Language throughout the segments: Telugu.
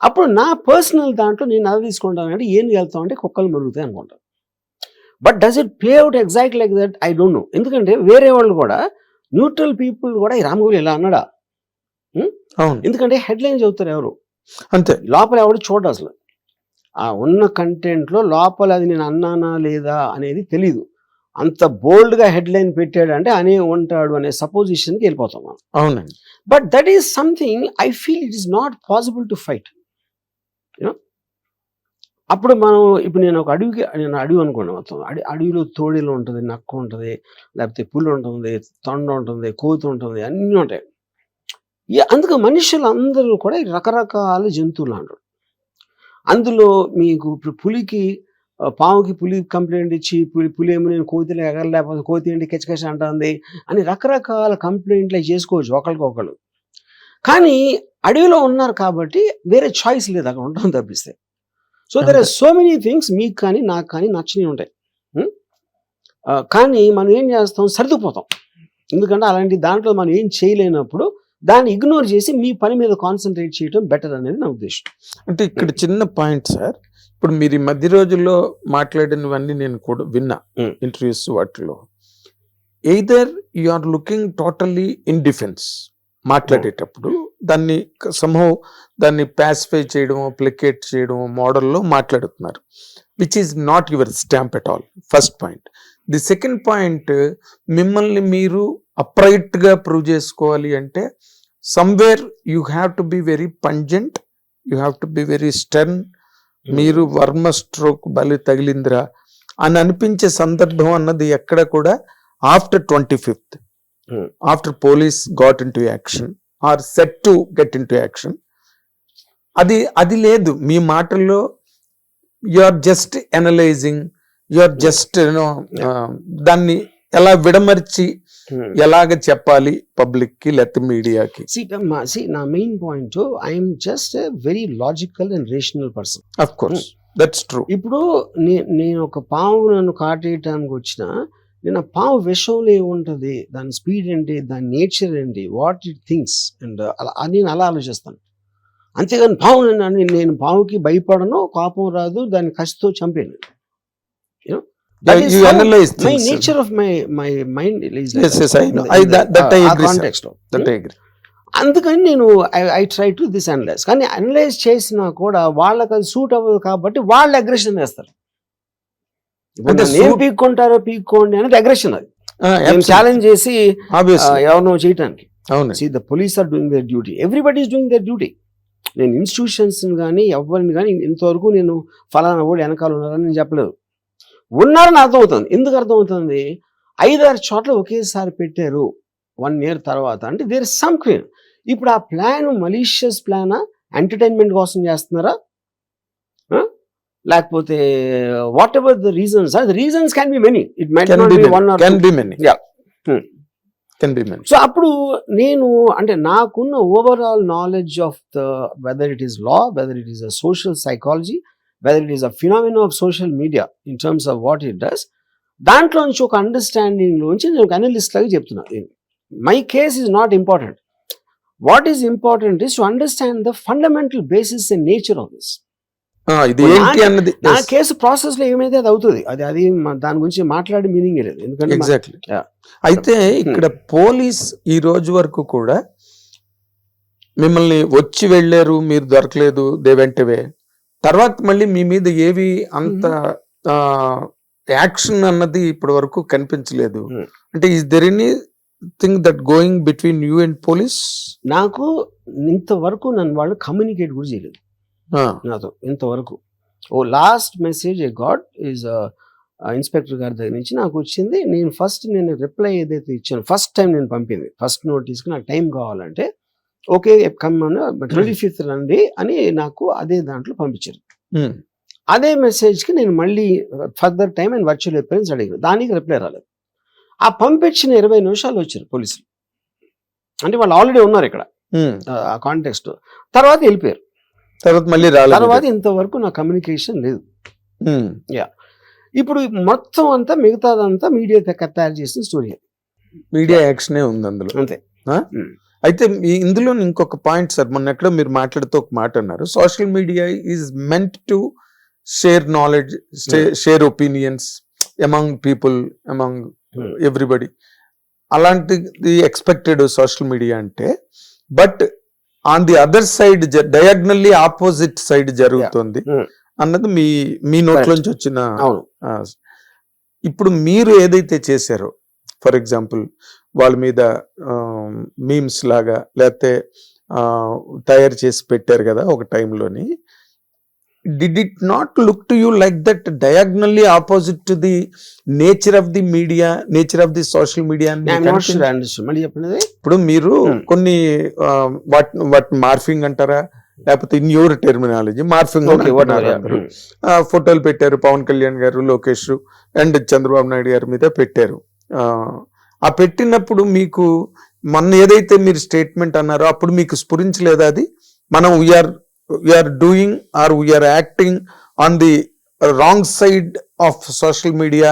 అప్పుడు నా పర్సనల్ దాంట్లో నేను అది తీసుకుంటానంటే ఏం వెళ్తాం అంటే కుక్కలు మరుగుతాయి అనుకుంటాను. But does it play out exact like that? I don't know. ఎందుకంటే వేరే వాళ్ళు కూడా న్యూట్రల్ పీపుల్ కూడా ఈ రామగోపాల్ ఇలా అన్నాడా, అవును, ఎందుకంటే హెడ్లైన్ చదువుతారు ఎవరు, అంతే. లోపల ఎవడు చూడ అసలు ఆ ఉన్న కంటెంట్లో లోపల అది నేను అన్నానా లేదా అనేది తెలీదు. అంత బోల్డ్గా హెడ్లైన్ పెట్టాడు అంటే అనే ఉంటాడు అనే సపోజిషన్కి వెళ్ళిపోతాం మనం. అవునండి. But that is something I feel it is not possible to fight. You know అప్పుడు మనం ఇప్పుడు నేను అడవి అనుకోండి, మొత్తం అడవిలో తోడేలు ఉంటుంది, నక్క ఉంటుంది, లేకపోతే పులి ఉంటుంది, తొండ ఉంటుంది, కోతి ఉంటుంది, అన్నీ ఉంటాయి. అందుకు మనుషులు అందరూ కూడా రకరకాల జంతువులు అంటారు. అందులో మీకు ఇప్పుడు పులికి పాముకి పులి కంప్లైంట్ ఇచ్చి పులి ఏమో నేను కోతిలో ఎగరలేకపోతే కోతి ఏంటి కెచ్చకెచ్చ అంటుంది అని రకరకాల కంప్లైంట్లు చేసుకోవచ్చు ఒకరికొకరు. కానీ అడవిలో ఉన్నారు కాబట్టి వేరే చాయిస్ లేదు, అక్కడ ఉండడం తప్పిస్తే. So there are so many things మీకు కానీ నాకు కానీ నచ్చినవి ఉంటాయి. కానీ మనం ఏం చేస్తాం, సర్దుకుపోతాం. ఎందుకంటే అలాంటి దాంట్లో మనం ఏం చేయలేనప్పుడు దాన్ని ఇగ్నోర్ చేసి మీ పని మీద కాన్సన్ట్రేట్ చేయడం బెటర్ అనేది నా ఉద్దేశం. అంటే ఇక్కడ చిన్న పాయింట్ సార్, ఇప్పుడు మీరు ఈ మధ్య రోజుల్లో మాట్లాడినవన్నీ నేను కూడా విన్నా ఇంటర్వ్యూస్ వాటిలో. Either you are looking totally in defence మాట్లాడేటప్పుడు, దాన్ని దాన్ని ప్యాసిఫై చేయడమో ప్లికేట్ చేయడమో మోడల్లో మాట్లాడుతున్నారు, which is not your stamp at all. First point. The second point, మిమ్మల్ని మీరు అప్రైట్గా ప్రూవ్ చేసుకోవాలి అంటే somewhere you have to be very pungent, you have to be very stern. మీరు వర్మ స్ట్రోక్ బలి తగిలిందిరా అని అనిపించే సందర్భం అన్నది ఎక్కడ కూడా after 25th, after police got into action are set to get into action, అది లేదు మీ మాటల్లో. You are just analysing, you are just దాన్ని ఎలా విడమర్చి ఎలాగ చెప్పాలి పబ్లిక్ కి లేకపోతే మీడియాకి. నా main point, I'm just very logical and rational person. Of course that's true. ఇప్పుడు నేను ఒక పాము నన్ను కాటేయటానికి వచ్చిన, నేను ఆ పాము విషంలో ఏముంటుంది, దాని స్పీడ్ ఏంటి, దాని నేచర్ ఏంటి, వాట్ ఇట్ థింగ్స్, అండ్ నేను అలా ఆలోచిస్తాను. అంతేగాని నేను పాముకి భయపడను, కోపం రాదు, దాన్ని కసితో చంపాను. That is my nature of my mind is like yes, I know. That I agree, context of that I agree. అందుకని నేను I try to this analyse. కానీ అనలైజ్ చేసినా కూడా వాళ్ళకి అది సూట్ అవ్వదు కాబట్టి వాళ్ళు అగ్రెషన్ వేస్తారు. ఏం పీక్కుంటారో పీక్కోండి అనేది అగ్రెషన్. అది ఛాలెంజ్ చేసి ఎవరినో చేయటానికి. See, the police are doing their duty. Everybody is doing their duty. నేను ఇన్స్టిట్యూషన్స్ కానీ ఎవరిని కానీ ఇంతవరకు నేను ఫలానా కూడా వెనకాల ఉన్నారని నేను చెప్పలేదు. ఉన్నారని అర్థమవుతుంది. ఎందుకు అర్థమవుతుంది, 5-6 చోట్ల ఒకేసారి పెట్టారు 1 year తర్వాత అంటే దేర్ ఇస్ సమ్ క్లీన్. ఇప్పుడు ఆ ప్లాన్ మలీషియస్ ప్లానా, ఎంటర్టైన్మెంట్ కోసం చేస్తున్నారా, లేకపోతే what ever the reasons, the reasons can be many, it might not be one or two. So అప్పుడు నేను అంటే నాకున్న overall knowledge of the whether it is law, whether it is a social psychology, whether it is a phenomenon of social media in terms of what it does, దాంట్లో నుంచి ఒక అండర్స్టాండింగ్ లోంచి నేను ఒక అనలిస్ట్ లాగా చెప్తున్నాను. My case is not important. What is important is to understand the fundamental basis and nature of this. నా కేసు ప్రాసెస్ లో ఏమైతే అది అవుతుంది, అది దాని గురించి మాట్లాడే మీనింగ్ లేదు. ఎందుకంటే ఎగ్జాక్ట్లీ. అయితే ఇక్కడ పోలీస్ ఈ రోజు వరకు కూడా మిమ్మల్ని వచ్చి వెళ్ళారు, మీరు దొరకలేదు, దే వెంట్ అవే, తర్వాత మళ్ళీ మీ మీద ఏవి అంత యాక్షన్ అన్నది ఇప్పటి వరకు కనిపించలేదు. అంటే is there any thing that going between you and police? నాకు ఇంతవరకు నన్ను వాళ్ళు కమ్యూనికేట్ కూడా చేయలేదు నాతో ఇంతవరకు. Last message I got is inspector గారి దగ్గర నుంచి నాకు వచ్చింది. నేను రిప్లై ఏదైతే ఇచ్చాను ఫస్ట్ టైం నేను పంపింది, ఫస్ట్ నోటీస్కి నాకు టైం కావాలంటే ఓకే కమ్మను 25th రండి అని నాకు అదే దాంట్లో పంపించారు. అదే మెసేజ్కి నేను మళ్ళీ further time and virtual appearance అడిగాను, దానికి రిప్లై రాలేదు. ఆ పంపించిన 20 నిమిషాలు వచ్చారు పోలీసులు. అంటే వాళ్ళు ఆల్రెడీ ఉన్నారు ఇక్కడ ఆ కాంటెక్స్ట్. తర్వాత వెళ్ళిపోయారు. తర్వాత ఇంతవరకు నా కమ్యూనికేషన్ లేదు. ఇప్పుడు మొత్తం అంతా మిగతాదంతా మీడియా తయారు చేసిన స్టోరీ. మీడియా యాక్షనే ఉంది అందులో. అంతే. అయితే ఇందులో ఇంకొక పాయింట్ సార్, మొన్న ఎక్కడో మీరు మాట్లాడుతూ ఒక మాట అన్నారు, social media is meant to share knowledge, share opinions among people, among everybody. అలాంటిది ఎక్స్పెక్టెడ్ సోషల్ మీడియా అంటే. But on the other side diagonally opposite side జరుగుతుంది అన్నది మీ నోట్లోంచి వచ్చిన. ఇప్పుడు మీరు ఏదైతే చేశారో, ఫర్ ఎగ్జాంపుల్ వాళ్ళ మీద మీమ్స్ లాగా లేకపోతే తయారు చేసి పెట్టారు కదా ఒక టైంలోని, did it not look to you like that diagonally opposite to the nature of the media, nature of the social media? ఇప్పుడు మీరు కొన్ని వాటి మార్ఫింగ్ అంటారా లేకపోతే ఇన్ యువర్ టెర్మినాలజీ మార్ఫింగ్ ఫోటోలు పెట్టారు, పవన్ కళ్యాణ్ గారు, లోకేష్ అండ్ చంద్రబాబు నాయుడు గారి మీద పెట్టారు. ఆ పెట్టినప్పుడు మీకు మొన్న ఏదైతే మీరు స్టేట్మెంట్ అన్నారో అప్పుడు మీకు స్ఫురించలేదా అది, మనం we're doing or we're acting on the wrong side of social media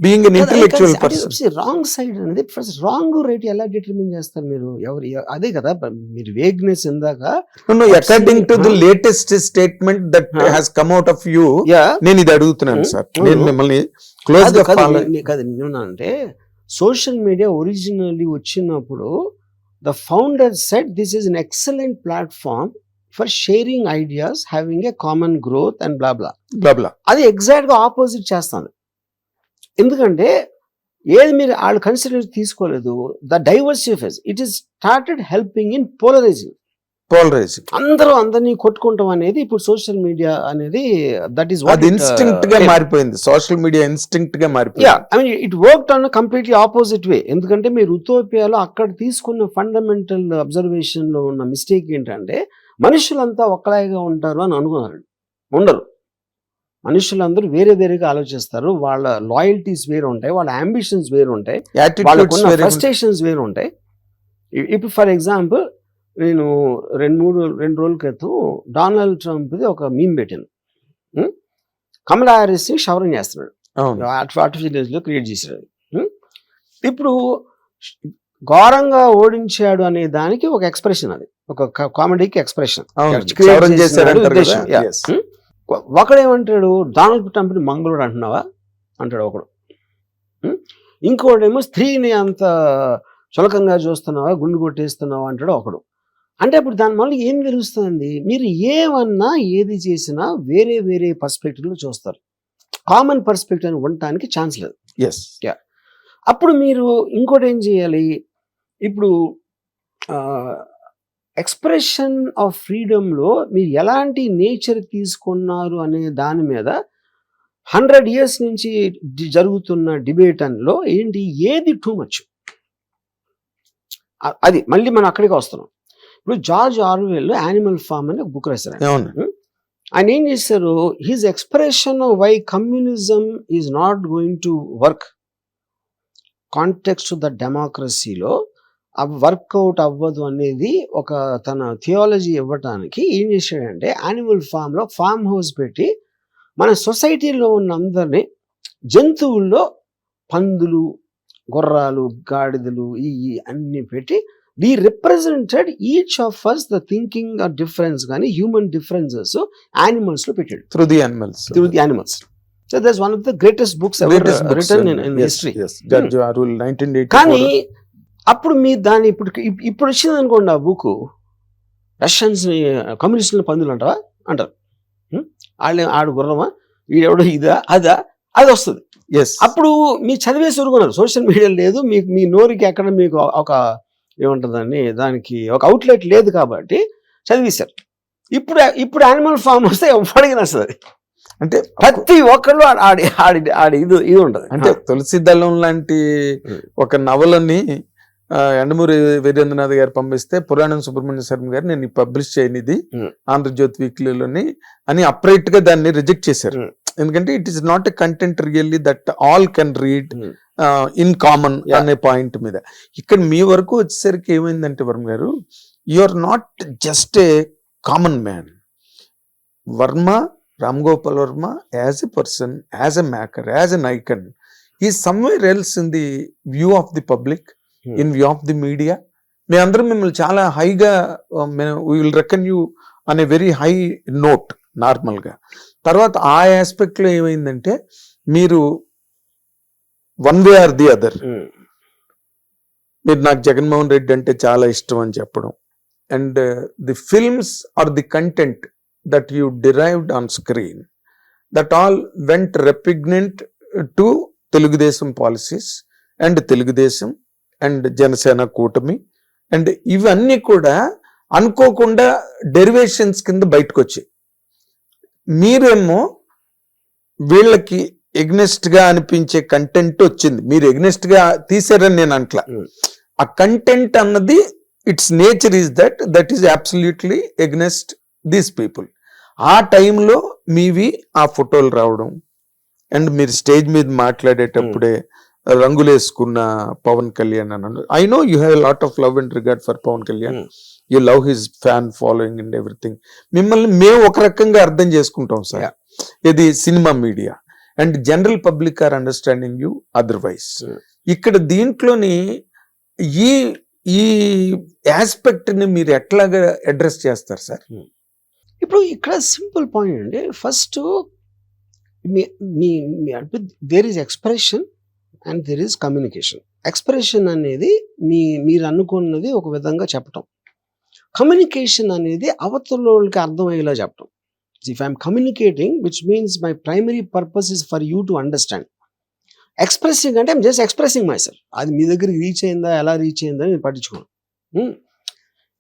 being an intellectual person? Wrong side అనేది ఫస్ట్ రాంగ్ రైట్ ఎలా డిటర్మిన్ చేస్తారు మీరు? అదే కదా మీరు వేగ్నెస్ ఇందాక. According to the latest statement that has come out of you, నేను ఇది అడుగుతున్నాను సార్. నేను మిమ్మల్ని క్లోజ్ గా అంటే సోషల్ మీడియా ఒరిజినల్లీ వచ్చినప్పుడు the founder said this is an excellent platform for sharing ideas, having a common growth and blah blah blah blah. అది ఎగ్జాక్ట్ గా ఆపోజిట్ చేస్తాను. ఎందుకంటే ఏది మీరు వాళ్ళు కన్సిడర్ తీసుకోలేదు. The diversifies, it is started helping in polarising. అందరూ అందరినీ కొట్టుకుంటాం అనేది ఇప్పుడు సోషల్ మీడియా అనేది దట్ ఈస్ వాట్ ఇన్స్టింక్ట్ గా మారిపోయింది. సోషల్ మీడియా ఇన్స్టింక్ట్ గా మారిపోయింది. I mean it worked on completely opposite way. ఎందుకంటే మీరు ఉతోపియాలో అక్కడ తీసుకున్న ఫండమెంటల్ అబ్జర్వేషన్ లో ఉన్న మిస్టేక్ ఏంటంటే మనుషులంతా ఒక్కలాగా ఉంటారు అని అనుకున్నారు. ఉండరు. మనుషులందరూ వేరే వేరేగా ఆలోచిస్తారు. వాళ్ళ లాయల్టీస్ వేరు ఉంటాయి, వాళ్ళ అంబిషన్స్ వేరు ఉంటాయి, వాళ్ళకున్న ఫ్రస్ట్రేషన్స్ వేరు ఉంటాయి. ఇప్పుడు ఫర్ ఎగ్జాంపుల్ నేను రెండు రోజుల క్రితం డొనాల్డ్ ట్రంప్ది ఒక మీమ్ పెట్టాను. కమలా హారిస్ క్షవరం చేస్తున్నాడు, ఆర్టిఫిషియల్ క్రియేట్ చేశాడు. ఇప్పుడు ఘోరంగా ఓడించాడు అనే దానికి ఒక ఎక్స్ప్రెషన్, అది ఒక కామెడీకి ఎక్స్ప్రెషన్. ఒకడేమంటాడు, డొనాల్డ్ ట్రంప్ని మంగళుడు అంటున్నావా అంటాడు ఒకడు. ఇంకోడేమో స్త్రీని అంత చులకంగా చూస్తున్నావా, గుండు కొట్టేస్తున్నావా అంటాడు ఒకడు. అంటే ఇప్పుడు దాని వల్ల ఏం తెలుస్తుంది, మీరు ఏమన్నా ఏది చేసినా వేరే వేరే పర్స్పెక్టివ్లో చూస్తారు. కామన్ పర్స్పెక్టివ్ అని ఉండటానికి ఛాన్స్ లేదు. అప్పుడు మీరు ఇంకోటి ఏం చేయాలి, ఇప్పుడు ఎక్స్ప్రెషన్ ఆఫ్ ఫ్రీడమ్లో మీరు ఎలాంటి నేచర్ తీసుకున్నారు అనే దాని మీద 100 years నుంచి జరుగుతున్న డిబేట్ లో ఏంటి, ఏది టూ మచ్, అది మళ్ళీ మనం అక్కడికి వస్తున్నాం. ఇప్పుడు జార్జ్ ఆర్వెల్ యానిమల్ ఫార్మ్ అని ఒక బుక్ రాశారు. ఆయన ఏం చేశారు, his expression of why communism is not going to work context the డెమోక్రసీలో వర్కౌట్ అవ్వదు అనేది ఒక తన థియాలజీ ఇవ్వటానికి ఏం చేశాడంటే యానిమల్ ఫామ్లో ఫామ్ హౌస్ పెట్టి మన సొసైటీలో ఉన్న అందరినీ జంతువుల్లో పందులు, గుర్రాలు, గాడిదలు ఈ అన్ని పెట్టి we represented each of us the thinking difference కానీ హ్యూమన్ డిఫరెన్సెస్ యానిమల్స్ లో పెట్టాడు. Through the animals. So that's one of the greatest books written in history. కానీ అప్పుడు మీ దాన్ని ఇప్పుడు వచ్చింది అనుకోండి, ఆ బుక్ రష్యన్స్ కమ్యూనిస్టుల పందులు అంటావా అంటారు. ఆడు గుర్రమా, వీడెవడో ఇదా అదా అది వస్తుంది. అప్పుడు మీరు చదివేసి ఊరుకున్నారు. సోషల్ మీడియా లేదు, మీ నోరుకి ఎక్కడ మీకు ఒక ఏముంటుందని దానికి ఒక అవుట్లెట్ లేదు కాబట్టి చదివేశారు. ఇప్పుడు యానిమల్ ఫామ్ వస్తే ఎవరికి నచ్చదు. అంటే ప్రతి ఒక్కళ్ళు ఆడి ఇది ఉంటుంది. అంటే తులసి దళం లాంటి ఒక నవలని ఎండమూరి వీరేంద్రనాథ్ గారు పంపిస్తే పురాణం సుబ్రహ్మణ్య శర్మ గారు నేను పబ్లిష్ చేయనిది ఆంధ్రజ్యోతి వీక్లీలోని అని అప్రైట్ గా దాన్ని రిజెక్ట్ చేశారు. ఎందుకంటే it is not a content really that all can read in common అనే పాయింట్ మీద. ఇక్కడ మీ వరకు వచ్చేసరికి ఏమైందంటే Varma garu, you are not just a common man. Varma, Ram Gopal Varma as a person, as a maker, as an icon is somewhere else in the view of the public, in view of the media, మేమందరం మిమ్మల్ని చాలా హైగా విల్ రెకన్ యూ అనే వెరీ హై నోట్ నార్మల్గా. తర్వాత ఆ ఆస్పెక్ట్ లో ఏమైందంటే మీరు one way or the other, మీరు నాకు జగన్మోహన్ రెడ్డి అంటే చాలా ఇష్టం అని చెప్పడం, and the films or the content that you derived on screen that all went repugnant to Telugu Desam policies and Telugu Desam and Janasena కూటమి, అండ్ ఇవన్నీ కూడా అనుకోకుండా డెరివేషన్స్ కింద బయటకు వచ్చాయి. మీరేమో వీళ్ళకి ఎగ్నెస్ట్ గా అనిపించే కంటెంట్ వచ్చింది, మీరు ఎగ్నెస్ట్ గా తీసారని నేను అంట్లా. ఆ కంటెంట్ అన్నది it's nature is that is absolutely against these people. ఆ టైంలో మీవి ఆ ఫోటోలు రావడం, అండ్ మీరు స్టేజ్ మీద మాట్లాడేటప్పుడే రంగులేసుకున్న పవన్ కళ్యాణ్ అన్నాడు. I know you have lot of love and regard for Pawan Kalyan, you love his fan following and everything. మిమ్మల్ని మేము ఒక రకంగా అర్థం చేసుకుంటాం సార్, ఇది cinema media, and general public are understanding you otherwise. ఇక్కడ దీంట్లోని ఈ ఈ ఆస్పెక్ట్ ని మీరు ఎట్లాగా అడ్రస్ చేస్తారు సార్? ఇప్పుడు ఇక్కడ సింపుల్ పాయింట్ అండి. First there is expression and there is communication. Expression అనేది మీరు అనుకున్నది ఒక విధంగా చెప్పటం, కమ్యూనికేషన్ అనేది అవతల వాళ్ళకి అర్థమయ్యేలా చెప్పటం. If I'm communicating which means my primary purpose is for you to understand. Expressing అంటే I'm just expressing myself. అది మీ దగ్గరికి రీచ్ అయిందా, ఎలా రీచ్ అయిందా నేను పట్టించుకోను.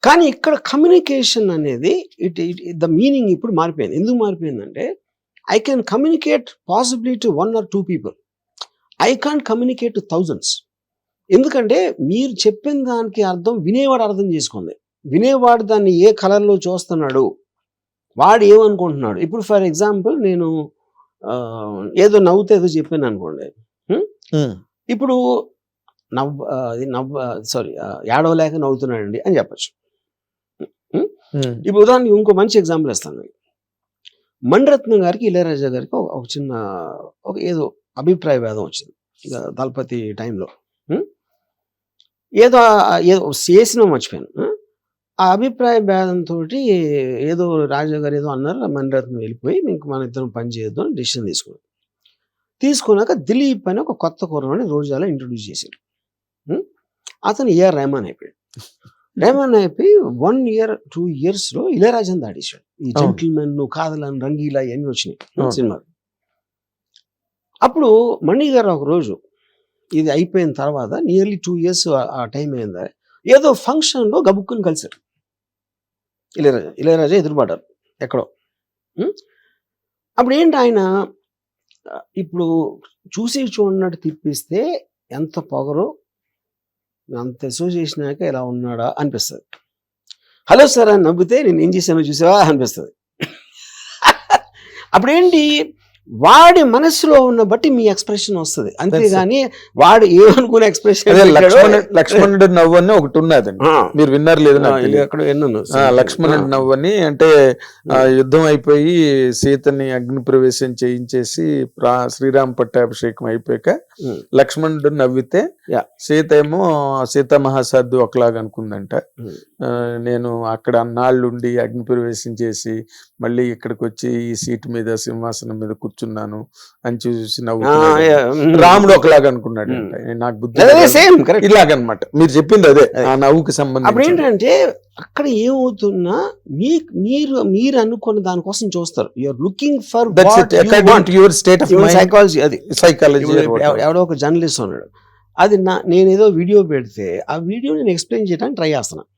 కానీ ఇక్కడ కమ్యూనికేషన్ అనేది ద మీనింగ్ ఇప్పుడు మారిపోయింది. ఎందుకు మారిపోయిందంటే I can communicate possibly to 1 or 2 people. I can't communicate to thousands. ఎందుకంటే మీరు చెప్పిన దానికి అర్థం వినేవాడు అర్థం చేసుకుంది. వినేవాడు దాన్ని ఏ కలర్లో చూస్తున్నాడు, వాడు ఏమనుకుంటున్నాడు. ఇప్పుడు ఫర్ ఎగ్జాంపుల్ నేను ఏదో నవ్వుతే ఏదో చెప్పాను అనుకోండి, ఇప్పుడు ఏడవలేక నవ్వుతున్నాడండి అని చెప్పచ్చు. ఇప్పుడు ఉదాహరణకి ఇంకో మంచి ఎగ్జాంపుల్ ఇస్తాను. మణిరత్నం గారికి ఇళయరాజా గారికి ఒక చిన్న ఏదో అభిప్రాయ భేదం వచ్చింది ఇక దళపతి టైంలో. ఏదో చేసిన మర్చిపోయాను. ఆ అభిప్రాయ భేదంతో ఏదో రాజా గారు ఏదో అన్నారు, మణిరత్నం వెళ్ళిపోయి మీకు మన ఇద్దరం పని చేయొద్దు అని డిసిషన్ తీసుకున్నాక దిలీప్ అని ఒక కొత్త కుర్రవాడిని రోజాలో ఇంట్రొడ్యూస్ చేశారు. అతను ఏఆర్ రెహమాన్ అయిపోయాడు. రెహమాన్ అయిపోయి 1 year 2 years ఇళయరాజాని దాటేశాడు. ఈ జెంటిల్మెన్, కాదలని, రంగీలా ఇవన్నీ వచ్చినాయి సినిమాలు. అప్పుడు మణి గారు ఒక రోజు ఇది అయిపోయిన తర్వాత నియర్లీ 2 years ఆ టైం అయిందా, ఏదో ఫంక్షన్లో గబుక్కుని కలిశారు ఇళయరాజా ఎదురుపడ్డారు ఎక్కడో. అప్పుడు ఏంటి ఆయన ఇప్పుడు చూసి చూడనట్టు తిప్పిస్తే ఎంత పొగరో, అంత అసోసియేషనాక ఇలా ఉన్నాడా అనిపిస్తుంది. హలో సార్ అని నవ్వితే నేను ఏం చేశానో చూసావా అనిపిస్తుంది. అప్పుడేంటి వాడి మనసులో ఉన్న బట్టి మీ ఎక్స్ప్రెషన్ వస్తుంది, అంతేగాని వాడు ఏమనుకునే ఎక్స్ప్రెషన్. లక్ష్మణుడు నవ్వు అని ఒకటి ఉన్నదండి, మీరు విన్నారు లేదు అక్కడ ఎన్నో. లక్ష్మణుడు నవ్వు అని అంటే యుద్ధం అయిపోయి సీతని అగ్ని ప్రవేశం చేయించేసి శ్రీరామ పట్టాభిషేకం అయిపోయాక లక్ష్మణుడు నవ్వితే సీత ఏమో సీతా మహాసాధ్వి ఒకలాగా అనుకుందంట. నేను అక్కడ అన్నాళ్ళుండి అగ్ని ప్రవేశం చేసి మళ్ళీ ఇక్కడికి వచ్చి ఈ సీట్ మీద సింహాసనం మీద కూర్చున్నాను అని చూసి నవ్వు. రాముడు ఒకలాగా అనుకున్నాడు అంటే నాకు బుద్ధి ఇలాగనమాట. మీరు చెప్పింది అదే, ఆ నవ్వుకి సంబంధించి. అప్పుడు ఏంటంటే అక్కడ ఏమవుతున్నా మీరు అనుకున్న దానికోసం చూస్తారు. You're looking for your state of psychology. అది సైకాలజీ. ఎవడో ఒక జర్నలిస్ట్ ఉన్నాడు, అది నేనేదో వీడియో పెడితే ఆ వీడియో నేను ఎక్స్ప్లెయిన్ చేయడానికి ట్రై చేస్తున్నాను.